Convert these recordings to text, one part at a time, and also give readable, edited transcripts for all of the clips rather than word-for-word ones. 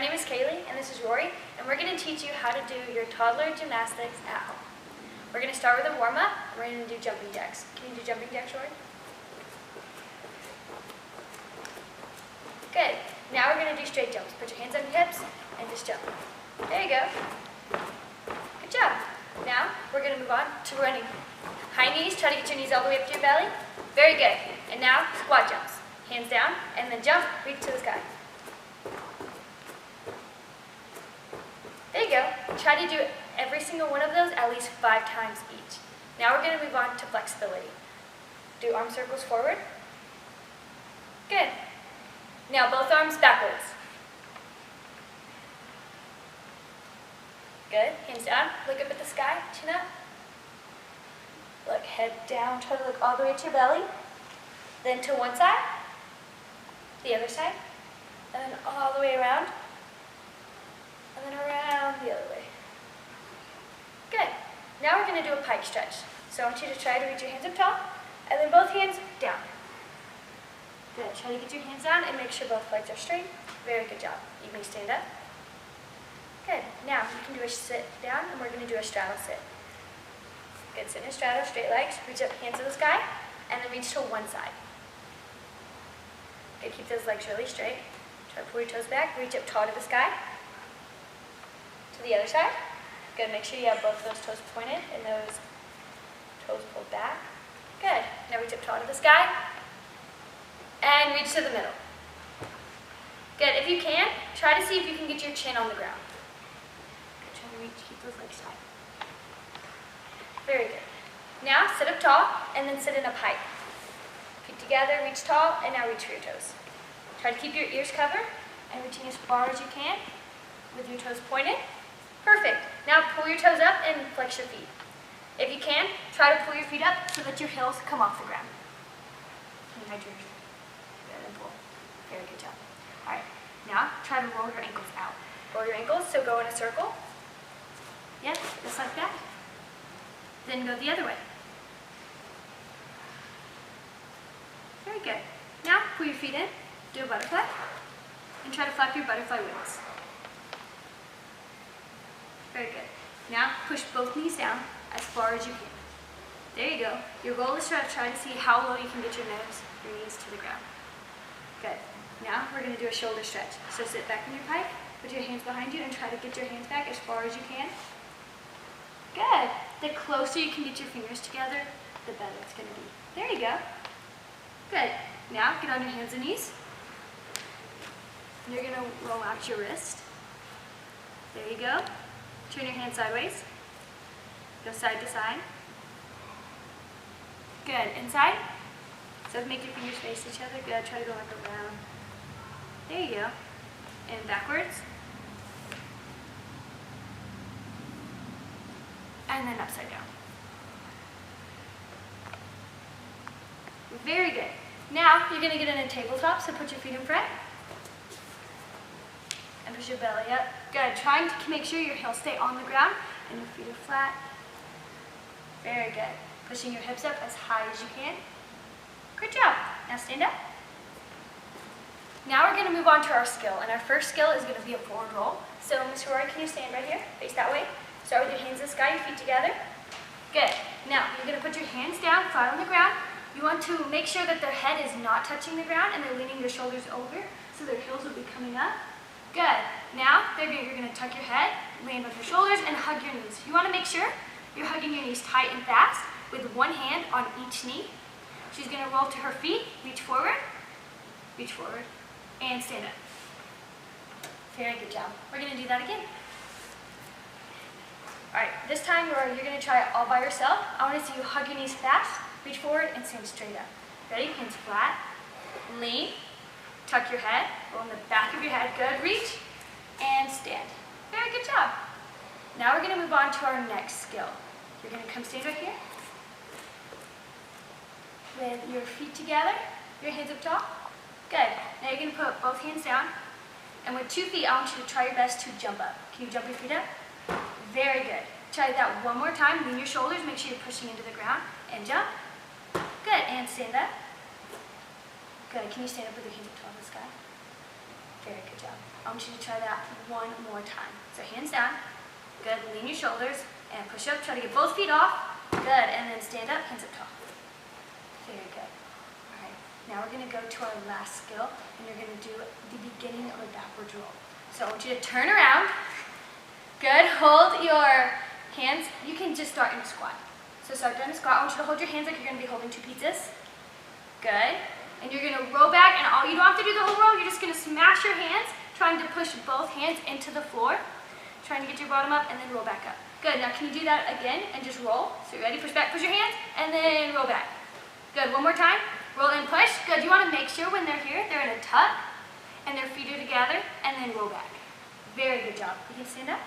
name is Kaylee, and this is Rory, and we're going to teach you how to do your toddler gymnastics at home. We're going to start with a warm-up, and we're going to do jumping jacks. Can you do jumping jacks, Rory? Good. Now we're going to do straight jumps. Put your hands on your hips and just jump. There you go. Good job. Now we're going to move on to running. High knees, try to get your knees all the way up to your belly. Very good. And now squat jumps. Hands down, and then jump, reach to the sky. There you go. Try to do every single one of those at least 5 times each. Now we're going to move on to flexibility. Do arm circles forward. Good. Now both arms backwards. Good. Hands down. Look up at the sky. Chin up. Look, head down. Try to look all the way to your belly. Then to one side. The other side. And then all the way around. And then around the other way. Good. Now we're going to do a pike stretch. So I want you to try to reach your hands up tall. And then both hands down. Good. Try to get your hands down and make sure both legs are straight. Very good job. You may stand up. Good. Now you can do a sit down, and we're going to do a straddle sit. Good. Sit in a straddle, straight legs. Reach up, hands to the sky, and then reach to one side. Good. Keep those legs really straight. Try to pull your toes back. Reach up tall to the sky. To the other side. Good. Make sure you have both of those toes pointed and those toes pulled back. Good. Now reach up tall to the sky. And reach to the middle. Good. If you can, try to see if you can get your chin on the ground. Good. Try to reach, keep those legs tight. Very good. Now sit up tall and then sit in a pike. Feet together, reach tall, and now reach for your toes. Try to keep your ears covered and reaching as far as you can with your toes pointed. Perfect. Now pull your toes up and flex your feet. If you can, try to pull your feet up so that your heels come off the ground. Can you hide yours? Good, and pull. Very good job. All right. Now try to roll your ankles out. Roll your ankles, so go in a circle. Yes, just like that. Then go the other way. Very good. Now pull your feet in, do a butterfly, and try to flap your butterfly wings. Very good. Now push both knees down as far as you can. There you go. Your goal is to try to see how low you can get your knees to the ground. Good. Now we're going to do a shoulder stretch. So sit back in your pike, put your hands behind you, and try to get your hands back as far as you can. Good. The closer you can get your fingers together, the better it's going to be. There you go. Good. Now get on your hands and knees. You're going to roll out your wrist. There you go. Turn your hand sideways. Go side to side. Good. Inside. So make your fingers face each other. Good. Try to go like around. There you go. And backwards. And then upside down. Very good. Now you're going to get in a tabletop, so put your feet in front. And push your belly up. Good. Trying to make sure your heels stay on the ground and your feet are flat. Very good. Pushing your hips up as high as you can. Good job. Now stand up. Now we're going to move on to our skill. And our first skill is going to be a forward roll. So Miss Rory, can you stand right here? Face that way. Start with your hands in the sky, your feet together. Good. Now you're going to put your hands down, flat on the ground. You want to make sure that their head is not touching the ground and they're leaning their shoulders over so their heels will be coming up. Good. Now you're going to tuck your head, land on your shoulders, and hug your knees. You want to make sure you're hugging your knees tight and fast with one hand on each knee. She's going to roll to her feet, reach forward, and stand up. Very good job. We're going to do that again. All right, this time you're going to try it all by yourself. I want to see you hug your knees fast, reach forward, and stand straight up. Ready? Hands flat, lean, tuck your head, roll in the back of your head, good, reach, and stand. Very good job. Now we're going to move on to our next skill. You're going to come stand right here with your feet together, your hands up tall. Good. Now you're going to put both hands down, and with 2 feet, I want you to try your best to jump up. Can you jump your feet up? Very good. Try that one more time. Lean your shoulders, make sure you're pushing into the ground, and jump. Good, and stand up. Good, can you stand up with your hands up tall in the sky? Very good job. I want you to try that one more time. So hands down. Good. Lean your shoulders and push up. Try to get both feet off. Good. And then stand up, hands up tall. Very good. All right. Now we're going to go to our last skill, and you're going to do the beginning of a backwards roll. So I want you to turn around. Good. Hold your hands. You can just start in a squat. So start down a squat. I want you to hold your hands like you're going to be holding 2 pizzas. Good. And you're going to roll back, and you don't have to do the whole roll. You're just going to smash your hands, trying to push both hands into the floor, trying to get your bottom up, and then roll back up. Good. Now can you do that again and just roll? So you ready? Push back, push your hands, and then roll back. Good. One more time. Roll and push. Good. You want to make sure when they're here, they're in a tuck, and their feet are together, and then roll back. Very good job. You can stand up.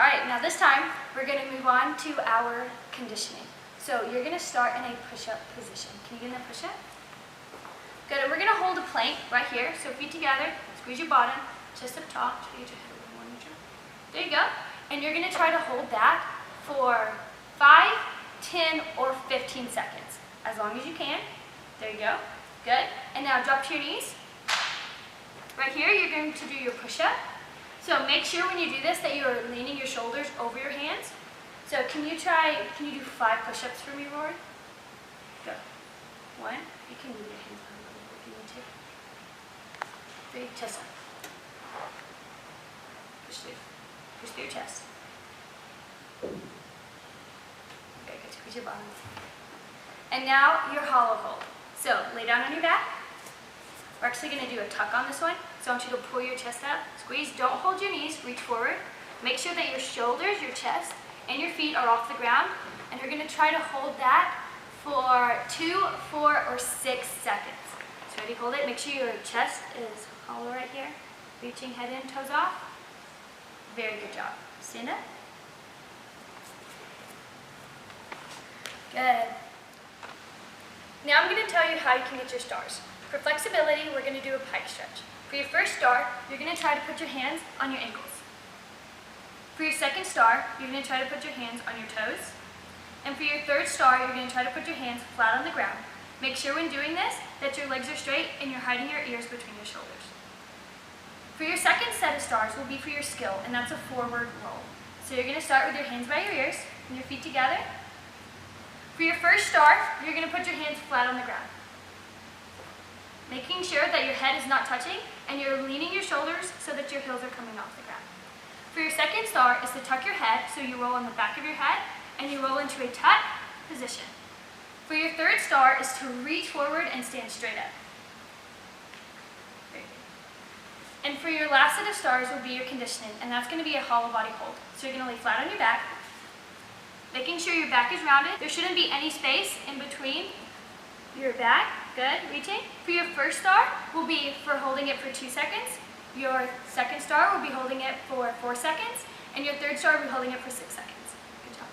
All right. Now this time, we're going to move on to our conditioning. So you're going to start in a push-up position. Can you get in a push-up? Good. We're going to hold a plank right here. So feet together, squeeze your bottom, chest up tall. Try to get your head a little more neutral. There you go. And you're going to try to hold that for 5, 10, or 15 seconds. As long as you can. There you go. Good. And now drop to your knees. Right here, you're going to do your push-up. So make sure when you do this that you are leaning your shoulders over your hands. So can you do 5 push-ups for me, Rory? Go. 1. You can move your hands down a little bit if you need to. 3. Chest up. Push through. Push through your chest. Very good. Squeeze your bottom. And now your hollow hold. So lay down on your back. We're actually going to do a tuck on this one. So I want you to pull your chest up. Squeeze. Don't hold your knees. Reach forward. Make sure that your shoulders, your chest, and your feet are off the ground, and you're going to try to hold that for 2, 4, or 6 seconds. So ready, hold it. Make sure your chest is hollow right here. Reaching head in, toes off. Very good job. Stand up. Good. Now I'm going to tell you how you can get your stars. For flexibility, we're going to do a pike stretch. For your first star, you're going to try to put your hands on your ankles. For your second star, you're going to try to put your hands on your toes. And for your third star, you're going to try to put your hands flat on the ground. Make sure when doing this that your legs are straight and you're hiding your ears between your shoulders. For your second set of stars will be for your skill, and that's a forward roll. So you're going to start with your hands by your ears and your feet together. For your first star, you're going to put your hands flat on the ground, making sure that your head is not touching and you're leaning your shoulders so that your heels are coming off the ground. For your second star is to tuck your head, so you roll on the back of your head and you roll into a tuck position. For your third star is to reach forward and stand straight up. Very good. And for your last set of stars will be your conditioning, and that's going to be a hollow body hold. So you're going to lay flat on your back, making sure your back is rounded. There shouldn't be any space in between your back. Good. Reaching. For your first star will be for holding it for 2 seconds. Your second star will be holding it for 4 seconds, and your third star will be holding it for 6 seconds. Good job.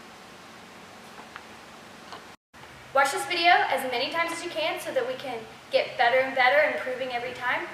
Watch this video as many times as you can so that we can get better and better, improving every time.